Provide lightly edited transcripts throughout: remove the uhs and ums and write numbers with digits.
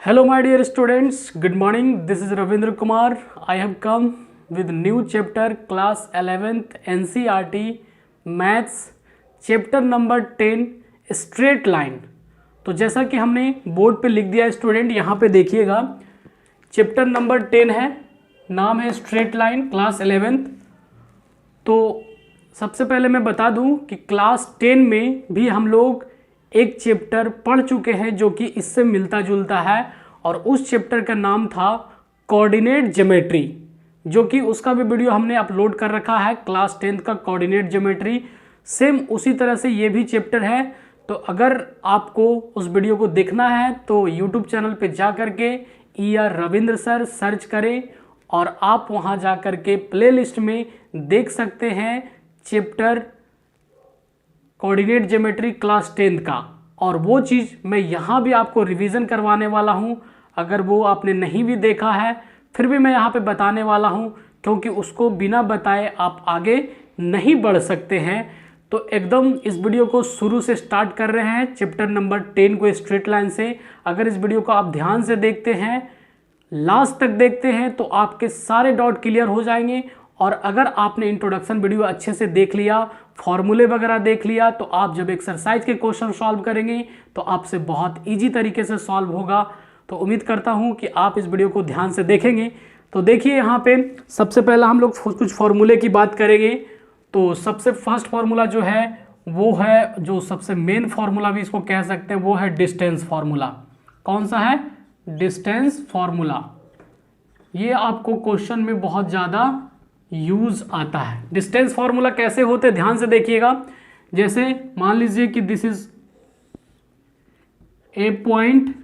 Hello my dear students, good morning. This is Ravindra Kumar. I have come with new chapter class 11th NCERT Maths chapter number 10 straight line. तो जैसा कि हमने board पे लिख दिया student, यहाँ पे देखिएगा चैप्टर नंबर 10 है, नाम है स्ट्रेट लाइन, क्लास 11th। तो सबसे पहले मैं बता दूं कि क्लास 10 में भी हम लोग एक चैप्टर पढ़ चुके हैं जो कि इससे मिलता जुलता है, और उस चैप्टर का नाम था कोऑर्डिनेट ज्योमेट्री, जो कि उसका भी वीडियो हमने अपलोड कर रखा है, क्लास 10th का कोऑर्डिनेट ज्योमेट्री। सेम उसी तरह से ये भी चैप्टर है। तो अगर आपको उस वीडियो को देखना है तो यूट्यूब चैनल पे जा करके ER रविंद्र सर सर्च करें और आप वहाँ जा करके प्लेलिस्ट में देख सकते हैं chapter coordinate geometry class 10th का। और वो चीज़ मैं यहाँ भी आपको रिवीजन करवाने वाला हूँ। अगर वो आपने नहीं भी देखा है फिर भी मैं यहाँ पे बताने वाला हूँ, क्योंकि उसको बिना बताए आप आगे नहीं बढ़ सकते हैं। तो एकदम इस वीडियो को शुरू से स्टार्ट कर रहे हैं, चैप्टर नंबर 10 को स्ट्रेट लाइन से। अगर इस वीडियो को आप ध्यान से देखते हैं, लास्ट तक देखते हैं, तो आपके सारे डाउट क्लियर हो जाएंगे। और अगर आपने इंट्रोडक्शन वीडियो अच्छे से देख लिया, फॉर्मूले वगैरह देख लिया, तो आप जब एक्सरसाइज के क्वेश्चन सॉल्व करेंगे तो आपसे बहुत इजी तरीके से सॉल्व होगा। तो उम्मीद करता हूं कि आप इस वीडियो को ध्यान से देखेंगे। तो देखिए यहाँ पे सबसे पहला हम लोग कुछ फॉर्मूले की बात करेंगे। तो सबसे फर्स्ट फार्मूला जो है वो है, जो सबसे मेन फार्मूला भी इसको कह सकते हैं, वो है डिस्टेंस फार्मूला। कौन सा है? Distance formula. ये आपको क्वेश्चन में बहुत ज़्यादा यूज आता है। डिस्टेंस फार्मूला कैसे होते हैं ध्यान से देखिएगा। जैसे मान लीजिए कि this is A point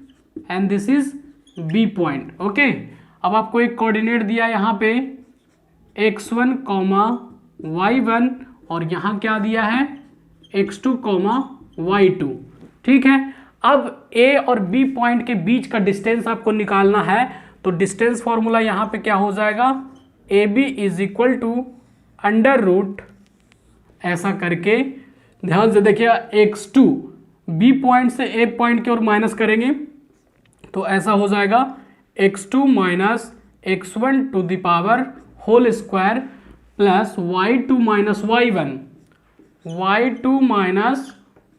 and this is B point. Okay, अब आपको एक कोऑर्डिनेट दिया यहाँ पे x1, y1, और यहाँ क्या दिया है x2, y2। ठीक है, अब A और B पॉइंट के बीच का डिस्टेंस आपको निकालना है। तो डिस्टेंस फार्मूला यहाँ पे क्या हो जाएगा? AB is equal to under root, ऐसा करके ध्यान से देखिए, x2 B पॉइंट से A पॉइंट की ओर माइनस करेंगे तो ऐसा हो जाएगा x2 minus x1 to the power whole square plus y2 minus y1, y2 minus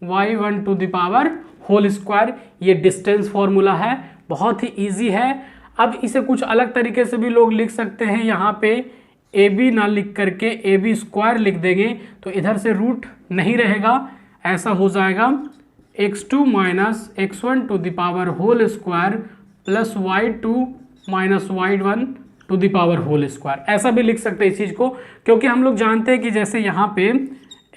y1 to the power whole square. ये डिस्टेंस फॉर्मूला है, बहुत ही इजी है। अब इसे कुछ अलग तरीके से भी लोग लिख सकते हैं। यहाँ पे ए बी ना लिख करके ए बी स्क्वायर लिख देंगे तो इधर से रूट नहीं रहेगा, ऐसा हो जाएगा x2 minus x1 to the power whole square plus y2 minus y1 to the power whole square. ऐसा भी लिख सकते हैं इस चीज़ को, क्योंकि हम लोग जानते हैं कि जैसे यहाँ पे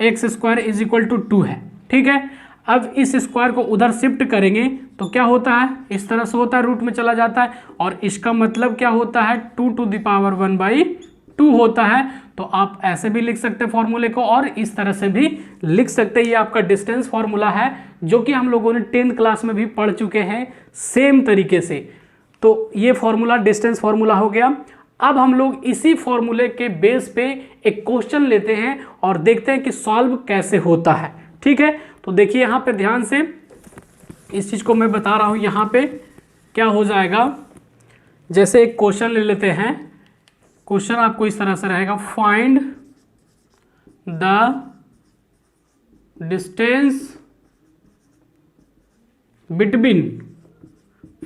x square is equal to 2 है। ठीक है, अब इस स्क्वायर को उधर शिफ्ट करेंगे तो क्या होता है? इस तरह से होता है, रूट में चला जाता है, और इसका मतलब क्या होता है? 2 टू द पावर 1/2 होता है। तो आप ऐसे भी लिख सकते हैं फॉर्मूले को, और इस तरह से भी लिख सकते हैं। ये आपका डिस्टेंस फॉर्मूला है, जो कि हम लोगों ने 10th क्लास में भी पढ़ चुके हैं सेम तरीके से। तो ये फॉर्मूला डिस्टेंस फॉर्मूला हो गया। अब हम लोग इसी फॉर्मूले के बेस पे एक क्वेश्चन लेते हैं और देखते हैं कि सॉल्व कैसे होता है। ठीक है, तो देखिए यहाँ पे ध्यान से, इस चीज को मैं बता रहा हूं। यहाँ पे क्या हो जाएगा, जैसे एक क्वेश्चन ले लेते हैं। क्वेश्चन आपको इस तरह से रहेगा, find the distance between,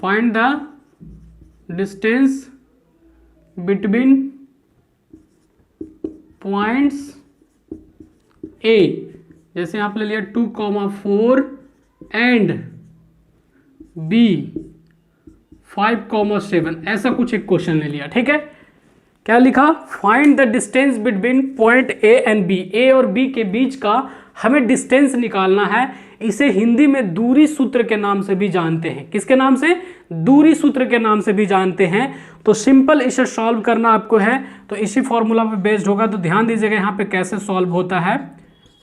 find the distance between points A, जैसे आप ले लिया 2,4 एंड B 5,7, ऐसा कुछ एक क्वेश्चन ले लिया। ठीक है, क्या लिखा? Find the distance between point A and B। A और B के बीच का हमें डिस्टेंस निकालना है। इसे हिंदी में दूरी सूत्र के नाम से भी जानते हैं। किसके नाम से? दूरी सूत्र के नाम से भी जानते हैं। तो सिंपल इसे सॉल्व करना आपको है, तो इसी फॉर्मूला पे बेस्ड होगा। तो ध्यान दीजिएगा यहाँ पे कैसे सॉल्व होता है।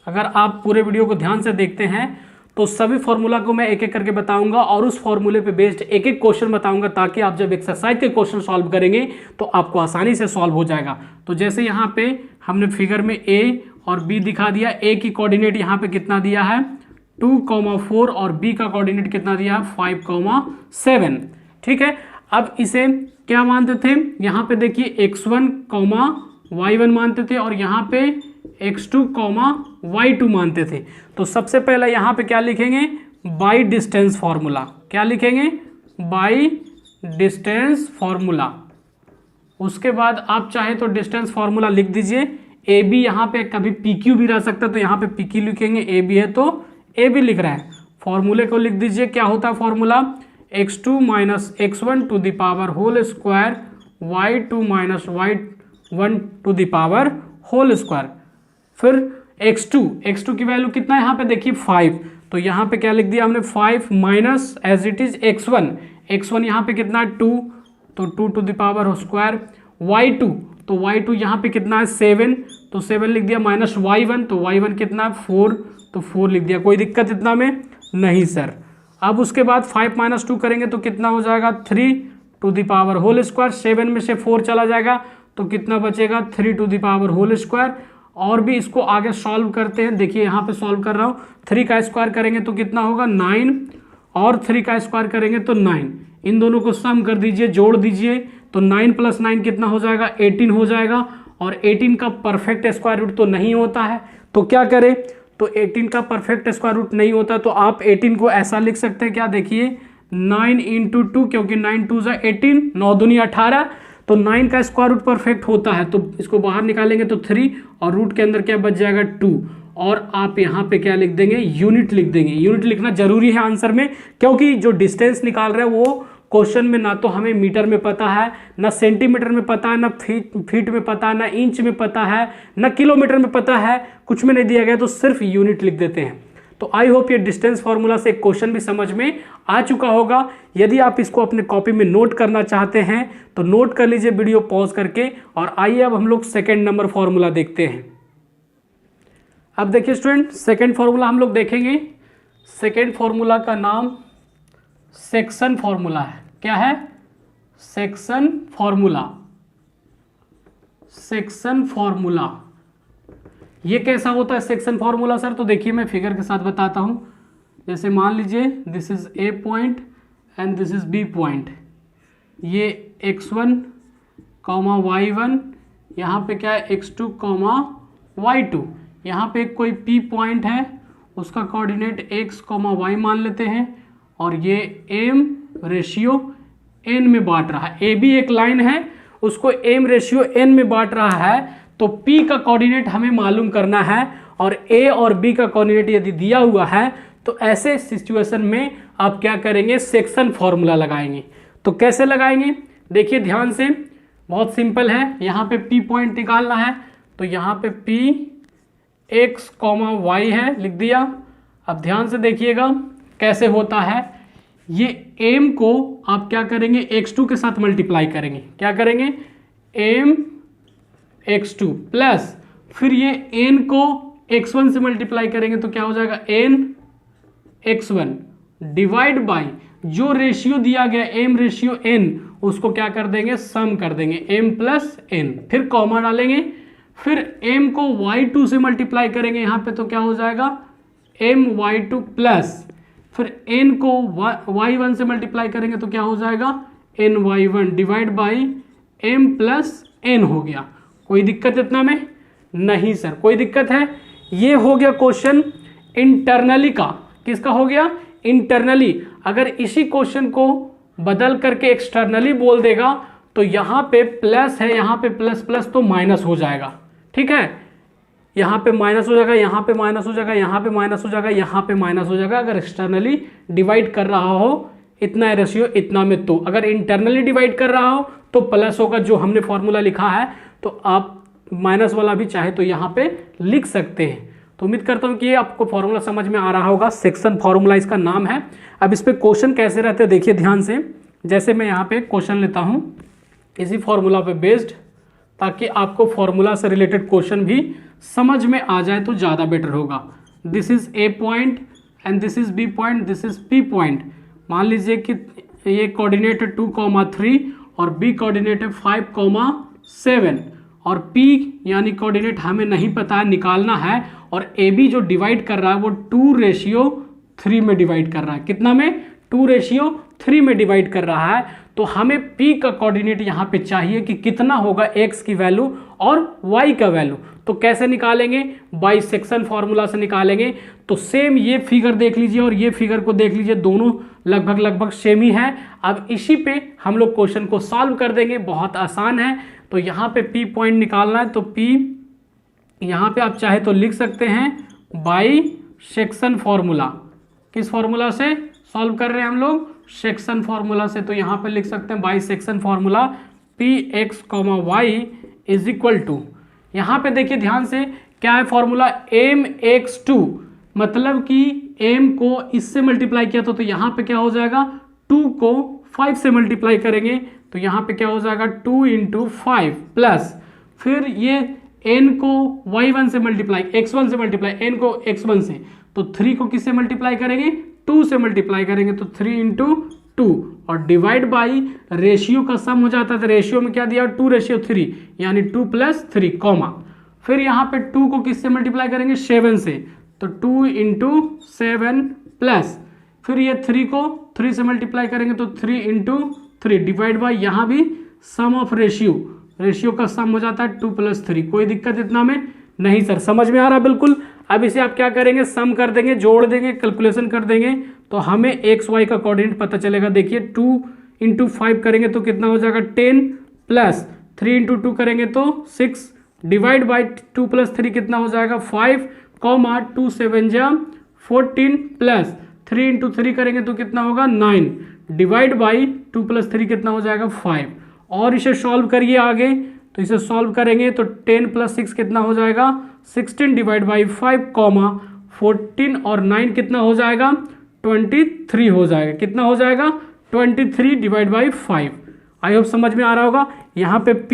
अगर आप पूरे वीडियो को ध्यान से देखते हैं तो सभी फॉर्मूला को मैं एक एक करके बताऊंगा, और उस फॉर्मूले पे बेस्ड एक एक क्वेश्चन बताऊंगा, ताकि आप जब एक्सरसाइज के क्वेश्चन सॉल्व करेंगे तो आपको आसानी से सॉल्व हो जाएगा। तो जैसे यहाँ पे हमने फिगर में A और B दिखा दिया। A की कोऑर्डिनेट यहाँ पे कितना दिया है? 2,4 और B का कोऑर्डिनेट कितना दिया है 5,7। ठीक है। अब इसे क्या मानते थे, यहाँ पे देखिए x1 y1 मानते थे और यहाँ पे x2 y2 मानते थे। तो सबसे पहले यहाँ पे क्या लिखेंगे, बाई डिस्टेंस फॉर्मूला। क्या लिखेंगे, बाई डिस्टेंस फॉर्मूला। उसके बाद आप चाहे तो डिस्टेंस फॉर्मूला लिख दीजिए। ए बी यहाँ पे कभी पी क्यू भी रह सकता है, तो यहाँ पे पी क्यू लिखेंगे, ए बी है तो ए बी लिख रहे हैं। फॉर्मूले को लिख दीजिए, क्या होता है formula, x2 minus x1 to the power whole square y2 minus y1 to the power whole square. फिर x2 की वैल्यू कितना है यहाँ पे देखिए 5, तो यहाँ पे क्या लिख दिया हमने 5 minus as it is x1 यहाँ पे कितना है 2, तो 2 टू द पावर हो स्क्वायर। y2 तो y2 यहाँ पे कितना है 7, तो 7 लिख दिया, माइनस y1 तो y1 कितना है 4, तो 4 लिख दिया। कोई दिक्कत इतना में नहीं सर। अब उसके बाद 5 माइनस 2 करेंगे तो कितना हो जाएगा 3 to the power whole square. 7 में से 4 चला जाएगा तो कितना बचेगा 3 to the power whole square. और भी इसको आगे सॉल्व करते हैं, देखिए यहाँ पे सॉल्व कर रहा हूँ। 3 का स्क्वायर करेंगे तो कितना होगा 9 और 3 का स्क्वायर करेंगे तो 9। इन दोनों को सम कर दीजिए, जोड़ दीजिए, तो 9 प्लस 9 कितना हो जाएगा 18 हो जाएगा। और 18 का परफेक्ट स्क्वायर रूट तो नहीं होता है, तो क्या करें, तो 18 का परफेक्ट स्क्वायर रूट नहीं होता तो आप 18 को ऐसा लिख सकते हैं, क्या देखिए 9 इंटू 2, क्योंकि 9 2 ज़ा 18, 9 दूनी 18, तो 9 का स्क्वायर रूट परफेक्ट होता है, तो इसको बाहर निकालेंगे तो 3 और रूट के अंदर क्या बच जाएगा 2। और आप यहाँ पे क्या लिख देंगे, यूनिट लिख देंगे। यूनिट लिखना जरूरी है आंसर में, क्योंकि जो डिस्टेंस निकाल रहे हैं वो क्वेश्चन में ना तो हमें मीटर में पता है, ना सेंटीमीटर में पता है, ना फीट में पता है, ना इंच में पता है, ना किलोमीटर में पता है, कुछ में नहीं दिया गया, तो सिर्फ यूनिट लिख देते हैं। तो आई होप ये डिस्टेंस फार्मूला से क्वेश्चन भी समझ में आ चुका होगा। यदि आप इसको अपने कॉपी में नोट करना चाहते हैं तो नोट कर लीजिए वीडियो पॉज करके। और आइए अब हम लोग सेकेंड नंबर फॉर्मूला देखते हैं। अब देखिए स्टूडेंट, सेकेंड फॉर्मूला हम लोग देखेंगे। सेकेंड फॉर्मूला का नाम सेक्शन फॉर्मूला है। क्या है, सेक्शन फॉर्मूला। सेक्शन फॉर्मूला ये कैसा होता है सेक्शन फॉर्मूला सर, तो देखिए मैं फिगर के साथ बताता हूं। जैसे मान लीजिए this is A point and this is B point, ये x1 y1, यहाँ पे क्या है x2 y2, यहाँ पे कोई p पॉइंट है, उसका कोऑर्डिनेट x y मान लेते हैं, और ये m रेशियो n में बांट रहा है। ए भी एक लाइन है, उसको m रेशियो n में बांट रहा है, तो p का कोऑर्डिनेट हमें मालूम करना है, और a और b का कोऑर्डिनेट यदि दिया हुआ है तो ऐसे सिचुएशन में आप क्या करेंगे, सेक्शन फॉर्मूला लगाएंगे। तो कैसे लगाएंगे, देखिए ध्यान से, बहुत सिंपल है। यहाँ पे p पॉइंट निकालना है, तो यहाँ पे p x y है, लिख दिया। अब ध्यान से देखिएगा कैसे होता है। ये m को आप क्या करेंगे, x2 के साथ मल्टीप्लाई करेंगे। क्या करेंगे, m x2 प्लस, फिर ये n को x1 से मल्टीप्लाई करेंगे तो क्या हो जाएगा n x1 डिवाइड बाई जो रेशियो दिया गया m रेशियो n, उसको क्या कर देंगे, सम कर देंगे m प्लस n, फिर कॉमा डालेंगे, फिर m को y2 से मल्टीप्लाई करेंगे यहाँ पे, तो क्या हो जाएगा m y2 प्लस, फिर n को y1 से मल्टीप्लाई करेंगे तो क्या हो जाएगा n y1 divide by m plus n हो गया। कोई दिक्कत इतना में नहीं सर, कोई दिक्कत है। ये हो गया क्वेश्चन इंटरनली का। किसका हो गया, इंटरनली। अगर इसी क्वेश्चन को बदल करके एक्सटर्नली बोल देगा तो यहाँ पे प्लस है, यहाँ पे प्लस प्लस तो माइनस हो जाएगा, ठीक है। यहाँ पे माइनस हो जाएगा, यहाँ पे माइनस हो जाएगा, यहाँ पे माइनस हो जाएगा, यहाँ पे माइनस हो जाएगा। अगर एक्सटर्नली डिवाइड कर रहा हो इतना रेशियो इतना में, तो अगर इंटरनली डिवाइड कर रहा हो तो प्लस होगा, जो हमने फॉर्मूला लिखा है, तो आप माइनस वाला भी चाहे तो यहाँ पे लिख सकते हैं। तो उम्मीद करता हूँ कि ये आपको फॉर्मूला समझ में आ रहा होगा। सेक्शन फॉर्मूला इसका नाम है। अब इस पे क्वेश्चन कैसे रहते हैं देखिए ध्यान से। जैसे मैं यहाँ पे क्वेश्चन लेता हूँ इसी फॉर्मूला पे बेस्ड, ताकि आपको फॉर्मूला से रिलेटेड क्वेश्चन भी समझ में आ जाए तो ज़्यादा बेटर होगा। This is A point and this is B point, this is P point. मान लीजिए कि ये कोऑर्डिनेट है 2,3 और बी कोऑर्डिनेट है 5,7, और P यानी कोऑर्डिनेट हमें नहीं पता है, निकालना है। और AB जो डिवाइड कर रहा है वो 2:3 में डिवाइड कर रहा है। कितना में, 2:3 में डिवाइड कर रहा है, तो हमें P का कोऑर्डिनेट यहाँ पे चाहिए कि कितना होगा x की वैल्यू और y का वैल्यू। तो कैसे निकालेंगे? बाई सेक्शन फॉर्मूला से निकालेंगे। तो सेम ये फिगर देख लीजिए और ये फिगर को देख लीजिए, दोनों लगभग सेम ही है। अब इसी पे हम लोग क्वेश्चन को सॉल्व कर देंगे, बहुत आसान है। तो यहाँ पे P पॉइंट निकालना है, तो P यहाँ पे आप चाहे तो लिख सकते हैं बाई सेक्शन फॉर्मूला। किस फॉर्मूला से सॉल्व कर रहे हैं हम लोग? सेक्शन फॉर्मूला से। तो यहाँ पे लिख सकते हैं by section formula Px, y is equal to, यहाँ पे देखिए ध्यान से क्या है फॉर्मूला, mx2, मतलब कि m को इससे मल्टीप्लाई किया तो यहाँ पे क्या हो जाएगा, 2 को 5 से मल्टीप्लाई करेंगे तो यहाँ पे क्या हो जाएगा 2 × 5 प्लस, फिर ये n को y1 से मल्टीप्लाई, x1 से मल्टीप्लाई, n को x1 से, तो 3 को किससे मल्टीप्लाई करेंगे, 2 से मल्टीप्लाई करेंगे तो 3 × 2 और डिवाइड बाई रेशियो का सम हो जाता है। तो रेशियो में क्या दिया, 2:3 यानी 2 + 3 कॉमा, फिर यहाँ पे 2 को किससे मल्टीप्लाई करेंगे, 7 से, तो 2 × 7 प्लस, फिर ये 3 को 3 से मल्टीप्लाई करेंगे तो 3 × 3 डिवाइड बाई, यहाँ भी सम ऑफ रेशियो का सम हो जाता है 2 + 3। कोई दिक्कत इतना में नहीं सर, समझ में आ रहा बिल्कुल। अब इसे आप क्या करेंगे, सम कर देंगे, जोड़ देंगे, कैलकुलेशन कर देंगे तो हमें एक्स वाई का कोऑर्डिनेट पता चलेगा। देखिए 2 × 5 करेंगे तो कितना हो जाएगा 10 प्लस 3 × 2 करेंगे तो 6 डिवाइड बाई 2 + 3 कितना हो जाएगा 5 कॉमा 2 × 7 = 14 प्लस 3 × 3 करेंगे तो कितना होगा 9 डिवाइड बाई 2 + 3 कितना हो जाएगा 5। और इसे सॉल्व करिए आगे, तो इसे सॉल्व करेंगे तो 10 + 6 कितना हो जाएगा 16 डिवाइड बाई 5 कॉमा 14 और 9 कितना हो जाएगा 23 हो जाएगा। कितना हो जाएगा 23 डिवाइड बाई 5। आई होप समझ में आ रहा होगा। यहाँ पे P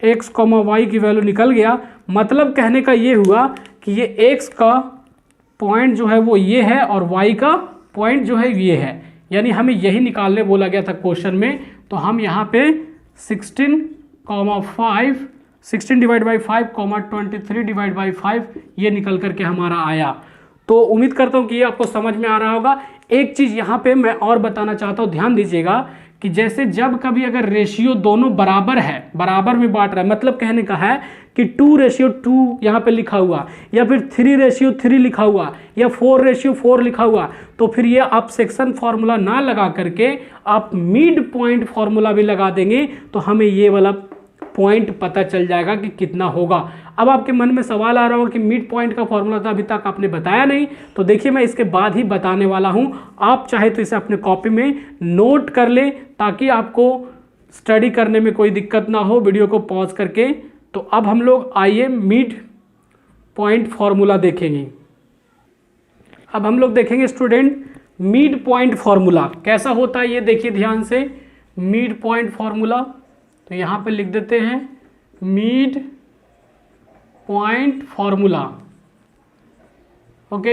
x, y की वैल्यू निकल गया। मतलब कहने का ये हुआ कि ये x का पॉइंट जो है वो ये है और y का पॉइंट जो है ये है, यानी हमें यही निकालने बोला गया था क्वेश्चन में। तो हम यहाँ पे 16 divide by 5 comma 23 divide by 5 ये निकल करके हमारा आया। तो उम्मीद करता हूँ कि ये आपको समझ में आ रहा होगा। एक चीज़ यहाँ पे मैं और बताना चाहता हूँ, ध्यान दीजिएगा कि जैसे जब कभी अगर रेशियो दोनों बराबर है, बराबर में बांट रहा है, मतलब कहने का है कि 2:2 यहाँ पे लिखा हुआ या फिर 3:3 लिखा हुआ या 4:4 लिखा हुआ, तो फिर ये आप सेक्शन फॉर्मूला ना लगा करके आप मिड पॉइंट फॉर्मूला भी लगा देंगे तो हमें ये वाला पॉइंट पता चल जाएगा कि कितना होगा। अब आपके मन में सवाल आ रहा होगा कि मिड पॉइंट का फॉर्मूला तो अभी तक आपने बताया नहीं, तो देखिए मैं इसके बाद ही बताने वाला हूं। आप चाहे तो इसे अपने कॉपी में नोट कर ले ताकि आपको स्टडी करने में कोई दिक्कत ना हो, वीडियो को पॉज करके। तो अब हम लोग आइए मिड पॉइंट फॉर्मूला देखेंगे। अब हम लोग देखेंगे स्टूडेंट मिड पॉइंट फॉर्मूला कैसा होता है, ये देखिए ध्यान से। मिड पॉइंट फॉर्मूला तो यहाँ पे लिख देते हैं मिड पॉइंट फॉर्मूला।